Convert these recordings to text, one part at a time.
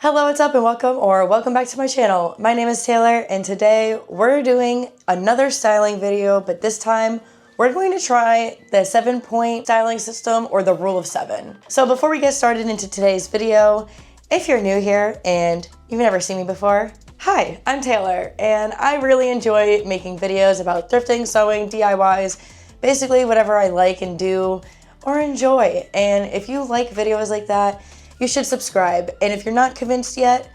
Hello, what's up and welcome back to my channel. My name is Taylor and today we're doing another styling video, but this time we're going to try the 7-point styling system or the rule of 7. So before we get started into today's video, if you're new here and you've never seen me before, hi, I'm Taylor and I really enjoy making videos about thrifting, sewing, DIYs, basically whatever I like and do or enjoy. And if you like videos like that, you should subscribe, and if you're not convinced yet,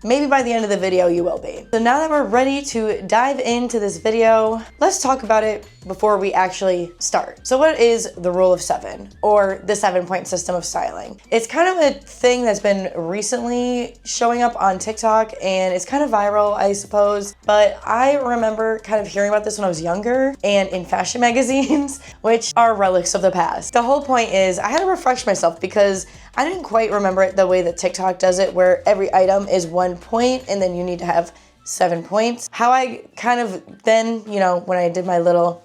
maybe by the end of the video you will be. So now that we're ready to dive into this video, let's talk about it before we actually start. So what is the rule of 7, or the 7-point system of styling? It's kind of a thing that's been recently showing up on TikTok, and it's kind of viral, I suppose, but I remember kind of hearing about this when I was younger and in fashion magazines, which are relics of the past. The whole point is I had to refresh myself because I didn't quite remember it the way that TikTok does it, where every item is 1 point and then you need to have 7 points. How I kind of then, when I did my little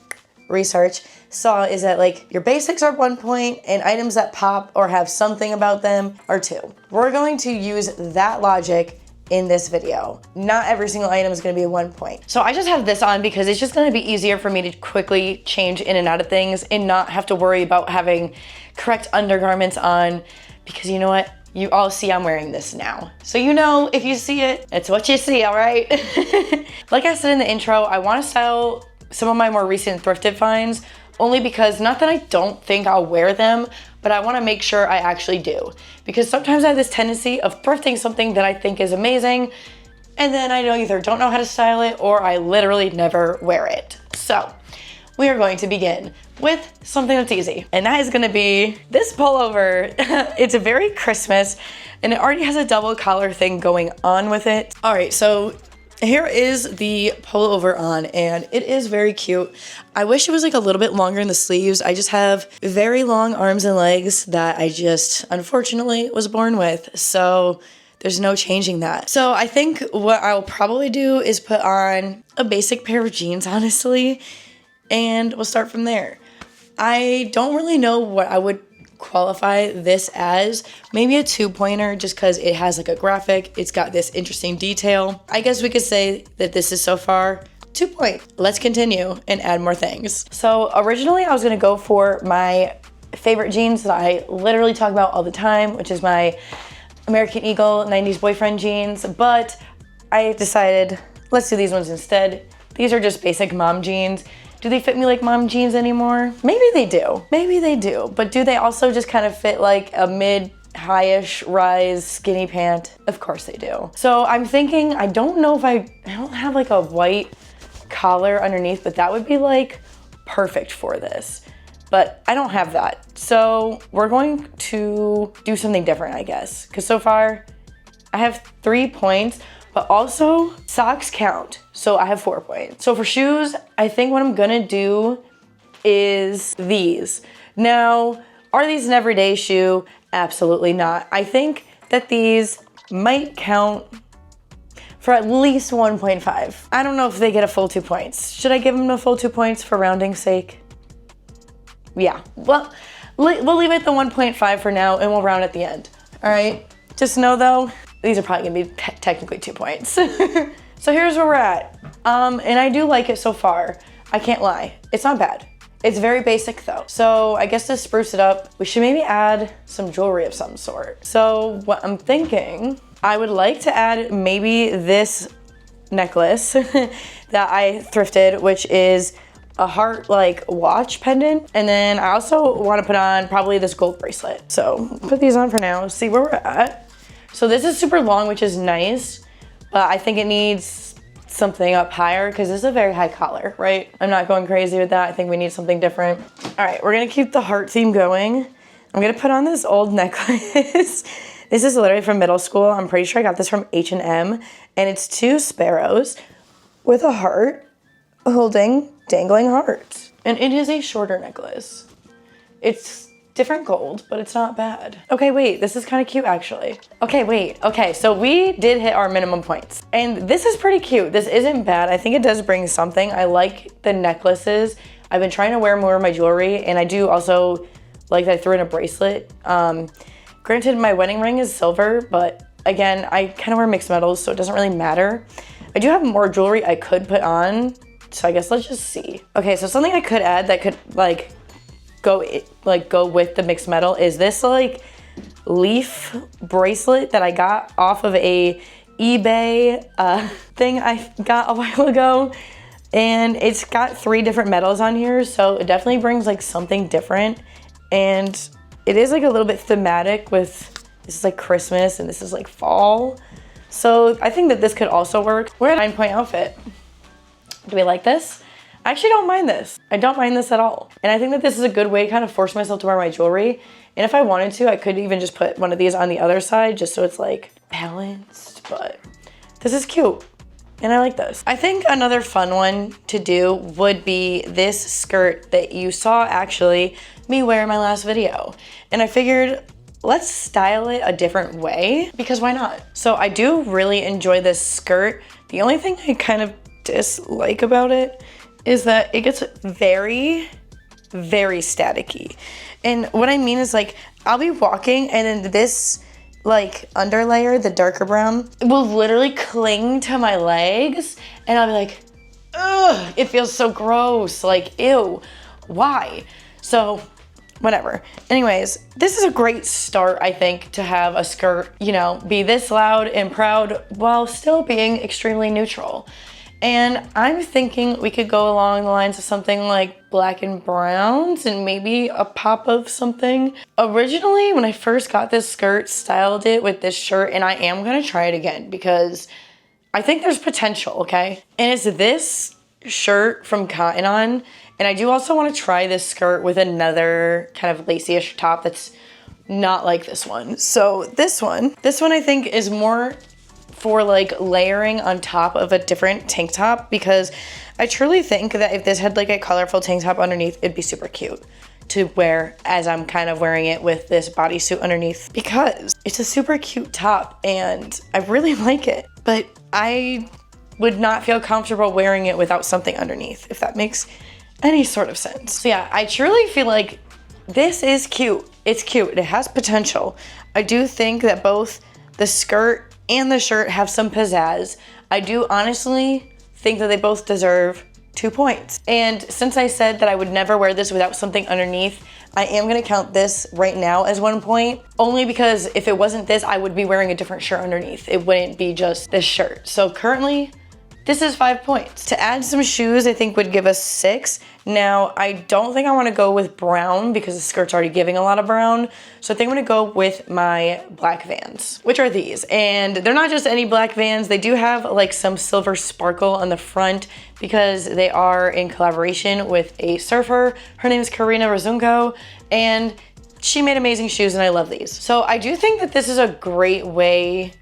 research, saw is that like your basics are 1 point and items that pop or have something about them are 2. We're going to use that logic in this video. Not every single item is gonna be a 1 point. So I just have this on because it's just gonna be easier for me to quickly change in and out of things and not have to worry about having correct undergarments on, because you know what? You all see I'm wearing this now. So if you see it, it's what you see, all right? Like I said in the intro, I wanna style some of my more recent thrifted finds, only because, not that I don't think I'll wear them, but I wanna make sure I actually do. Because sometimes I have this tendency of thrifting something that I think is amazing, and then I either don't know how to style it or I literally never wear it. So we are going to begin with something that's easy, and that is gonna be this pullover. It's a very Christmas, and it already has a double collar thing going on with it. All right, so here is the pullover on, and it is very cute. I wish it was like a little bit longer in the sleeves. I just have very long arms and legs that I just unfortunately was born with, so there's no changing that. So I think what I'll probably do is put on a basic pair of jeans, honestly, and we'll start from there. I don't really know what I would qualify this as. Maybe a 2-pointer, just because it has like a graphic. It's got this interesting detail. I guess we could say that this is so far 2 point. Let's continue and add more things. So originally I was gonna go for my favorite jeans that I literally talk about all the time, which is my American Eagle 90s boyfriend jeans, but I decided let's do these ones instead. These are just basic mom jeans. Do they fit me like mom jeans anymore? Maybe they do. Maybe they do. But do they also just kind of fit like a mid-high-ish rise skinny pant? Of course they do. So I'm thinking, I don't know if I don't have like a white collar underneath, but that would be like perfect for this. But I don't have that. So we're going to do something different, I guess. Because so far I have 3 points. But also, socks count, so I have 4 points. So for shoes, I think what I'm gonna do is these. Now, are these an everyday shoe? Absolutely not. I think that these might count for at least 1.5. I don't know if they get a full 2 points. Should I give them a full 2 points for rounding's sake? Yeah, well, we'll leave it at the 1.5 for now and we'll round at the end, all right? Just know though, these are probably gonna be technically 2 points. So here's where we're at. And I do like it so far. I can't lie, it's not bad. It's very basic though. So I guess to spruce it up, we should maybe add some jewelry of some sort. So what I'm thinking, I would like to add maybe this necklace that I thrifted, which is a heart like watch pendant. And then I also wanna put on probably this gold bracelet. So put these on for now, see where we're at. So this is super long, which is nice, but I think it needs something up higher because this is a very high collar, right? I'm not going crazy with that. I think we need something different. All right, we're gonna keep the heart theme going. I'm gonna put on this old necklace. This is literally from middle school. I'm pretty sure I got this from H&M, and it's 2 sparrows with a heart holding dangling hearts. And it is a shorter necklace. It's different gold, but it's not bad. Okay, wait, this is kind of cute actually. Okay, so we did hit our minimum points. And this is pretty cute. This isn't bad. I think it does bring something. I like the necklaces. I've been trying to wear more of my jewelry, and I do also like that I threw in a bracelet. Granted, my wedding ring is silver, but again, I kind of wear mixed metals, so it doesn't really matter. I do have more jewelry I could put on, so I guess let's just see. Okay, so something I could add that could like go with the mixed metal is this like leaf bracelet that I got off of a eBay thing I got a while ago. And it's got 3 different metals on here, so it definitely brings like something different. And it is like a little bit thematic with, this is like Christmas and this is like fall. So I think that this could also work. We're at a 9-point outfit. Do we like this? I actually don't mind this. I don't mind this at all. And I think that this is a good way to kind of force myself to wear my jewelry. And if I wanted to, I could even just put one of these on the other side just so it's like balanced, but this is cute. And I like this. I think another fun one to do would be this skirt that you saw actually me wear in my last video. And I figured let's style it a different way because why not? So I do really enjoy this skirt. The only thing I kind of dislike about it is that it gets very, very staticky. And what I mean is like, I'll be walking and then this like underlayer, the darker brown, will literally cling to my legs and I'll be like, ugh, it feels so gross. Like, ew, why? So whatever. Anyways, this is a great start, I think, to have a skirt, you know, be this loud and proud while still being extremely neutral. And I'm thinking we could go along the lines of something like black and browns and maybe a pop of something. Originally, when I first got this skirt, styled it with this shirt, and I am gonna try it again because I think there's potential, okay? And it's this shirt from Cotton On, and I do also wanna try this skirt with another kind of lacy-ish top that's not like this one. So this one I think is more for like layering on top of a different tank top because I truly think that if this had like a colorful tank top underneath, it'd be super cute to wear as I'm kind of wearing it with this bodysuit underneath because it's a super cute top and I really like it, but I would not feel comfortable wearing it without something underneath, if that makes any sort of sense. So yeah, I truly feel like this is cute. It's cute, it has potential. I do think that both the skirt and the shirt have some pizzazz. I do honestly think that they both deserve 2 points. And since I said that I would never wear this without something underneath, I am gonna count this right now as 1 point, only because if it wasn't this, I would be wearing a different shirt underneath. It wouldn't be just this shirt. So currently, this is 5 points. To add some shoes, I think would give us 6. Now, I don't think I wanna go with brown because the skirt's already giving a lot of brown. So I think I'm gonna go with my black Vans, which are these. And they're not just any black Vans, they do have like some silver sparkle on the front because they are in collaboration with a surfer. Her name is Karina Razunko, and she made amazing shoes and I love these. So I do think that this is a great way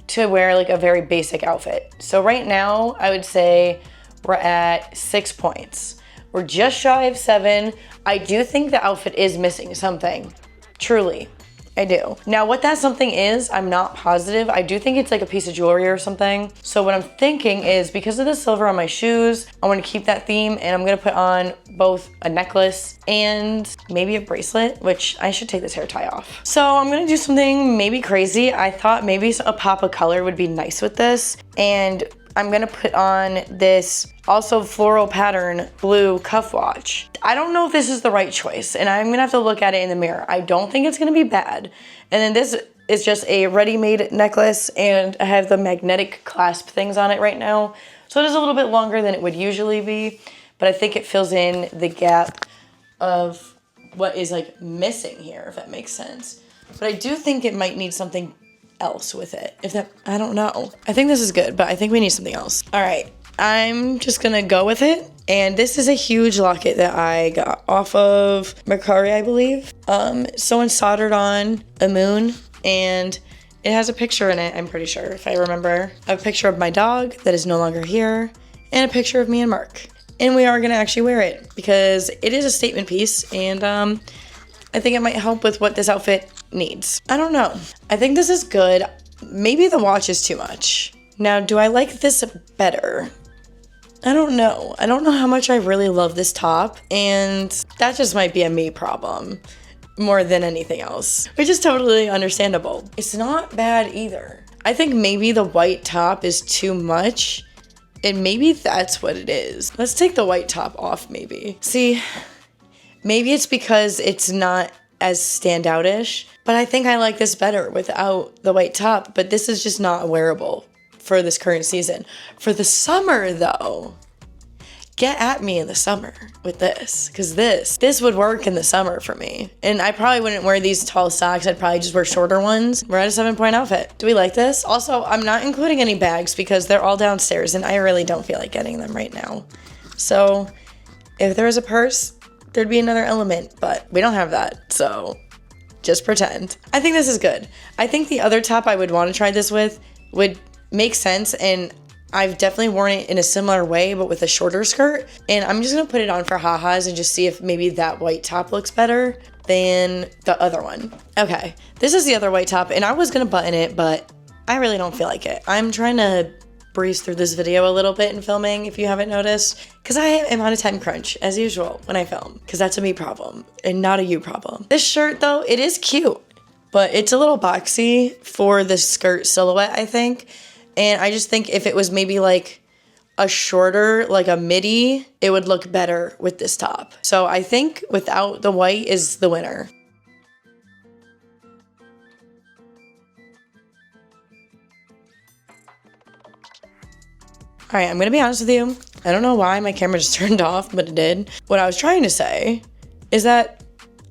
to wear like a very basic outfit. So right now, I would say we're at 6 points. We're just shy of 7. I do think the outfit is missing something. Truly, I do. Now what that something is, I'm not positive. I do think it's like a piece of jewelry or something. So what I'm thinking is because of the silver on my shoes, I want to keep that theme and I'm gonna put on both a necklace and maybe a bracelet, which I should take this hair tie off. So I'm gonna do something maybe crazy. I thought maybe a pop of color would be nice with this. And I'm gonna put on this also floral pattern blue cuff watch. I don't know if this is the right choice and I'm gonna have to look at it in the mirror. I don't think it's gonna be bad. And then this is just a ready-made necklace and I have the magnetic clasp things on it right now. So it is a little bit longer than it would usually be, but I think it fills in the gap of what is like missing here, if that makes sense. But I do think it might need something else with it. I don't know. I think this is good, but I think we need something else. All right, I'm just gonna go with it. And this is a huge locket that I got off of Mercari, I believe. Someone soldered on a moon and it has a picture in it, I'm pretty sure, if I remember. A picture of my dog that is no longer here and a picture of me and Mark. And we are gonna actually wear it because it is a statement piece and I think it might help with what this outfit needs. I don't know. I think this is good. Maybe the watch is too much. Now, do I like this better? I don't know. I don't know how much I really love this top, and that just might be a me problem more than anything else, which is totally understandable. It's not bad either. I think maybe the white top is too much, and maybe that's what it is. Let's take the white top off maybe. See, maybe it's because it's not as standout-ish, but I think I like this better without the white top, but this is just not wearable for this current season. For the summer though, get at me in the summer with this, because this would work in the summer for me. And I probably wouldn't wear these tall socks. I'd probably just wear shorter ones. We're at a 7-point outfit. Do we like this? Also, I'm not including any bags because they're all downstairs and I really don't feel like getting them right now. So if there was a purse, there'd be another element, but we don't have that. So just pretend. I think this is good. I think the other top I would want to try this with would make sense, and I've definitely worn it in a similar way, but with a shorter skirt. And I'm just gonna put it on for ha-has and just see if maybe that white top looks better than the other one. Okay, this is the other white top, and I was gonna button it, but I really don't feel like it. I'm trying to breeze through this video a little bit in filming, if you haven't noticed, because I am on a time crunch, as usual, when I film, because that's a me problem, and not a you problem. This shirt, though, it is cute, but it's a little boxy for the skirt silhouette, I think. And I just think if it was maybe like a shorter, like a midi, it would look better with this top. So I think without the white is the winner. All right, I'm gonna be honest with you. I don't know why my camera just turned off, but it did. What I was trying to say is that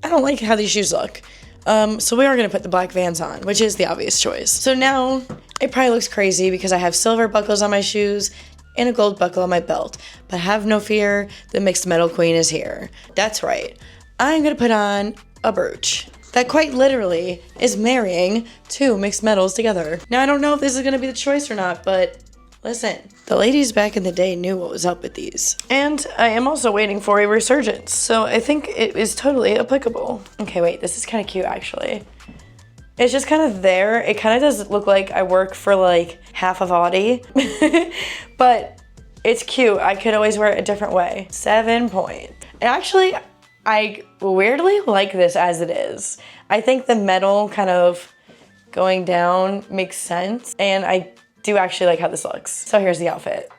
I don't like how these shoes look. So we are gonna put the black Vans on, which is the obvious choice. So now it probably looks crazy because I have silver buckles on my shoes and a gold buckle on my belt, but have no fear, the mixed metal queen is here. That's right, I'm gonna put on a brooch that quite literally is marrying two mixed metals together. Now I don't know if this is gonna be the choice or not, but listen, the ladies back in the day knew what was up with these. And I am also waiting for a resurgence, so I think it is totally applicable. Okay, wait, this is kind of cute actually. It's just kind of there. It kind of does look like I work for like half of Audi, but it's cute. I could always wear it a different way. 7 points. And actually, I weirdly like this as it is. I think the metal kind of going down makes sense, and I do actually like how this looks. So here's the outfit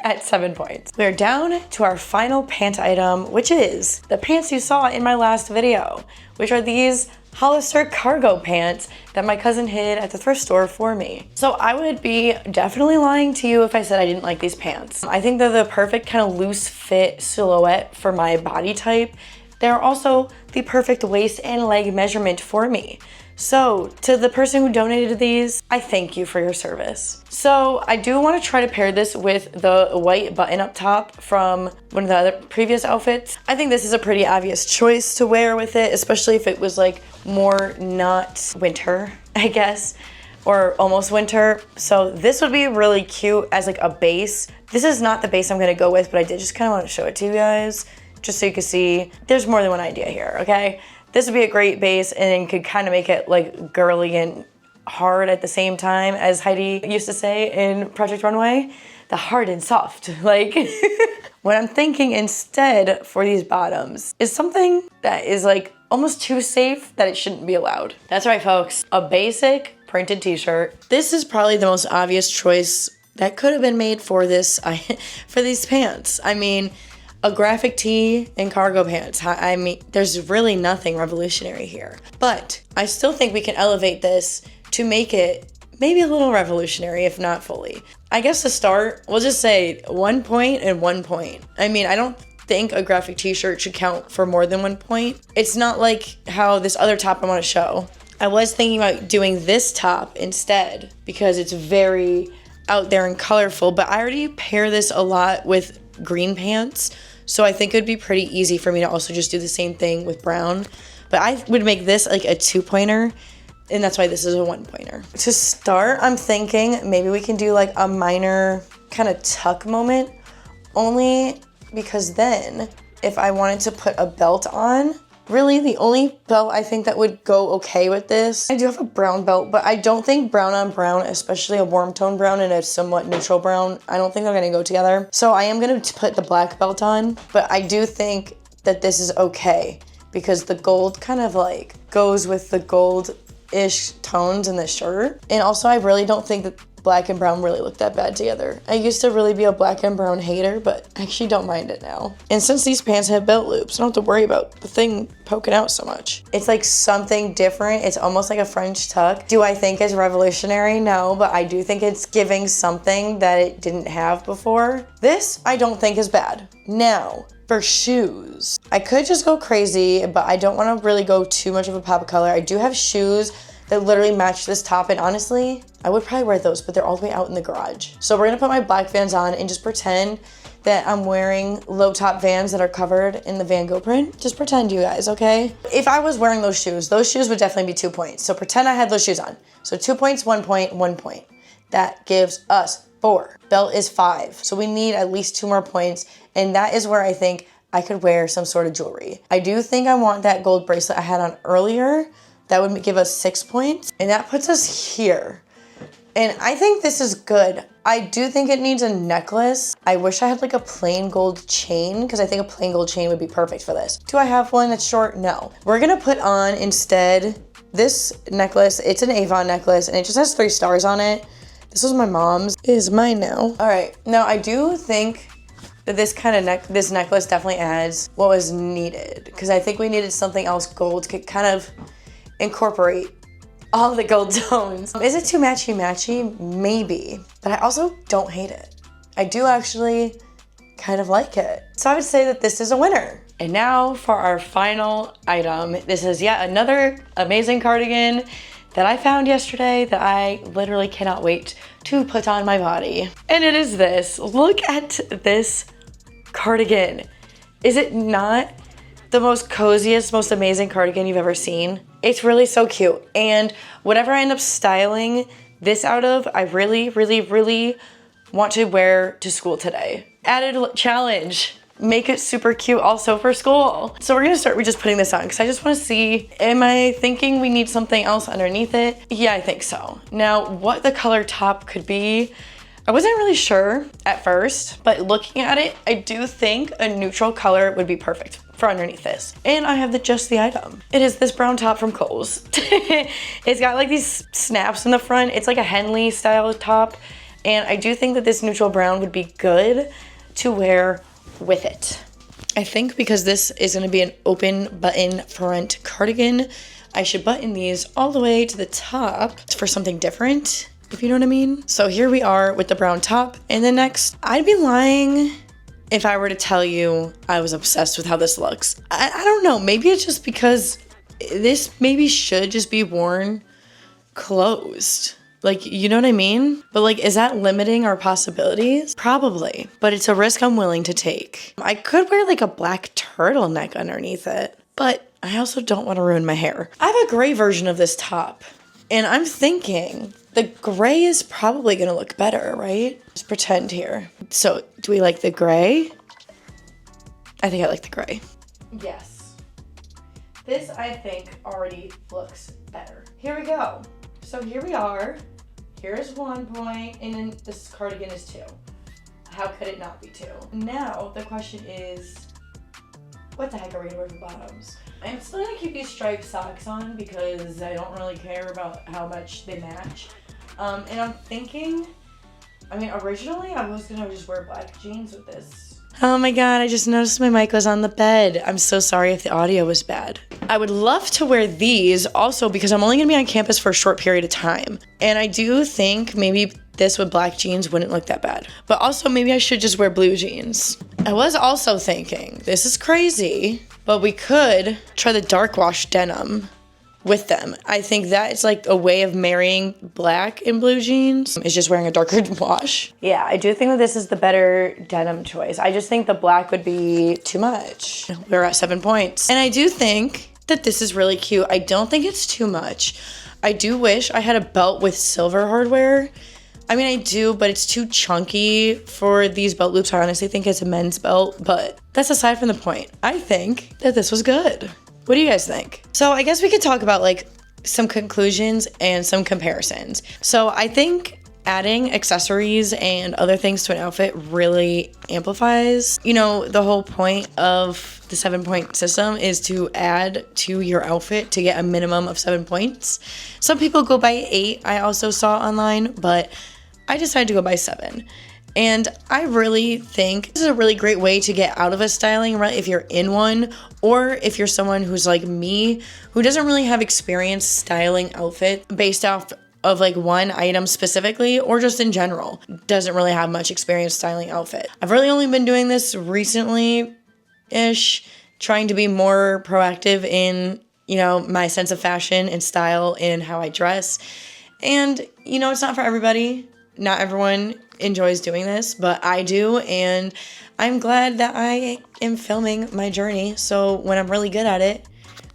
at 7 points. We're down to our final pant item, which is the pants you saw in my last video, which are these Hollister cargo pants that my cousin hid at the thrift store for me. So I would be definitely lying to you if I said I didn't like these pants. I think they're the perfect kind of loose fit silhouette for my body type. They're also the perfect waist and leg measurement for me. So to the person who donated these, I thank you for your service. So I do want to try to pair this with the white button-up top from one of the other previous outfits. I think this is a pretty obvious choice to wear with it, especially if it was like more not winter, I guess, or almost winter. So this would be really cute as like a base. This is not the base I'm gonna go with, but I did just kind of want to show it to you guys, just so you can see there's more than one idea here, okay? This would be a great base and could kind of make it like girly and hard at the same time, as Heidi used to say in Project Runway, the hard and soft. Like, what I'm thinking instead for these bottoms is something that is like almost too safe that it shouldn't be allowed. That's right, folks, a basic printed t-shirt. This is probably the most obvious choice that could have been made for this, for these pants. I mean, a graphic tee and cargo pants. I mean, there's really nothing revolutionary here. But I still think we can elevate this to make it maybe a little revolutionary, if not fully. I guess to start, we'll just say 1 point and 1 point. I mean, I don't think a graphic t-shirt should count for more than 1 point. It's not like how this other top I want to show. I was thinking about doing this top instead because it's very out there and colorful, but I already pair this a lot with green pants. So I think it would be pretty easy for me to also just do the same thing with brown. But I would make this like a 2-pointer, and that's why this is a 1-pointer. To start, I'm thinking maybe we can do like a minor kind of tuck moment, only because then if I wanted to put a belt on, really the only belt I think that would go okay with this, I do have a brown belt, but I don't think brown on brown, especially a warm tone brown and a somewhat neutral brown, I don't think they're gonna go together. So I am gonna put the black belt on, but I do think that this is okay because the gold kind of like goes with the gold ish tones in this shirt. And also I really don't think that black and brown really look that bad together. I used to really be a black and brown hater, but I actually don't mind it now. And since these pants have belt loops, I don't have to worry about the thing poking out so much. It's like something different. It's almost like a French tuck. Do I think it's revolutionary? No, but I do think it's giving something that it didn't have before. This, I don't think is bad. Now, for shoes, I could just go crazy, but I don't want to really go too much of a pop of color. I do have shoes that literally match this top, and honestly, I would probably wear those, but they're all the way out in the garage. So we're gonna put my black Vans on and just pretend that I'm wearing low top Vans that are covered in the Van Gogh print. Just pretend, you guys, okay? If I was wearing those shoes would definitely be 2 points. So pretend I had those shoes on. So 2 points, 1 point, 1 point. That gives us 4. Belt is 5. So we need at least 2 more points, and that is where I think I could wear some sort of jewelry. I do think I want that gold bracelet I had on earlier. That would give us 6 points, and that puts us here. And I think this is good. I do think it needs a necklace. I wish I had like a plain gold chain, because I think a plain gold chain would be perfect for this. Do I have one that's short? No. We're gonna put on instead this necklace. It's an Avon necklace, and it just has 3 stars on it. This was my mom's. It is mine now. All right, now I do think that this kind of this necklace definitely adds what was needed, because I think we needed something else gold to kind of incorporate all the gold tones. Is it too matchy-matchy? Maybe, but I also don't hate it. I do actually kind of like it. So I would say that this is a winner. And now for our final item. This is yet another amazing cardigan that I found yesterday that I literally cannot wait to put on my body. And it is this. Look at this cardigan. Is it not the most coziest, most amazing cardigan you've ever seen? It's really so cute. And whatever I end up styling this out of, I really, really, really want to wear to school today. Added challenge. Make it super cute also for school. So we're gonna start with just putting this on, because I just wanna see, am I thinking we need something else underneath it? Yeah, I think so. Now, what the color top could be, I wasn't really sure at first, but looking at it, I do think a neutral color would be perfect for underneath this. And I have just the item. It is this brown top from Kohl's. It's got like these snaps in the front. It's like a Henley style top. And I do think that this neutral brown would be good to wear with it. I think because this is gonna be an open button front cardigan, I should button these all the way to the top for something different, if you know what I mean. So here we are with the brown top. And then next, I'd be lying if I were to tell you I was obsessed with how this looks. I don't know, maybe it's just because this maybe should just be worn closed. Like, you know what I mean? But like, is that limiting our possibilities? Probably, but it's a risk I'm willing to take. I could wear like a black turtleneck underneath it, but I also don't want to ruin my hair. I have a gray version of this top, and I'm thinking the gray is probably gonna look better, right? Just pretend here. So, do we like the gray? I think I like the gray. Yes. This, I think, already looks better. Here we go. So here we are. Here's 1 point, and then this cardigan is 2. How could it not be 2? Now, the question is, what the heck are we gonna wear for bottoms? I'm still gonna keep these striped socks on because I don't really care about how much they match. And I'm thinking, I mean, originally I was gonna just wear black jeans with this. Oh my God, I just noticed my mic was on the bed. I'm so sorry if the audio was bad. I would love to wear these also because I'm only gonna be on campus for a short period of time. And I do think maybe this with black jeans wouldn't look that bad. But also maybe I should just wear blue jeans. I was also thinking, this is crazy, but we could try the dark wash denim with them. I think that is like a way of marrying black and blue jeans, is just wearing a darker wash. Yeah, I do think that this is the better denim choice. I just think the black would be too much. We're at 7 points. And I do think that this is really cute. I don't think it's too much. I do wish I had a belt with silver hardware. I mean, I do, but it's too chunky for these belt loops. I honestly think it's a men's belt, but that's aside from the point. I think that this was good. What do you guys think? So I guess we could talk about like some conclusions and some comparisons. So I think adding accessories and other things to an outfit really amplifies. You know, the whole point of the 7-point system is to add to your outfit to get a minimum of 7 points. Some people go by 8, I also saw online, but I decided to go by 7. And I really think this is a really great way to get out of a styling rut if you're in one, or if you're someone who's like me, who doesn't really have experience styling outfit based off of like one item specifically, or just in general, doesn't really have much experience styling outfit. I've really only been doing this recently-ish, trying to be more proactive in, you know, my sense of fashion and style and how I dress. And, you know, it's not for everybody. Not everyone enjoys doing this, but I do, and I'm glad that I am filming my journey, so when I'm really good at it,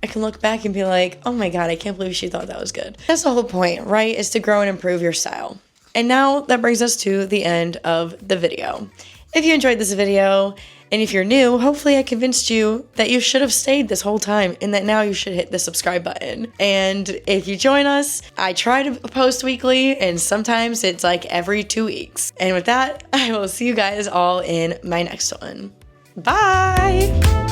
I can look back and be like, oh my god, I can't believe she thought that was good. That's the whole point, right? Is to grow and improve your style. And now that brings us to the end of the video. If you enjoyed this video, and if you're new, hopefully I convinced you that you should have stayed this whole time and that now you should hit the subscribe button. And if you join us, I try to post weekly, and sometimes it's like every 2 weeks. And with that, I will see you guys all in my next one. Bye!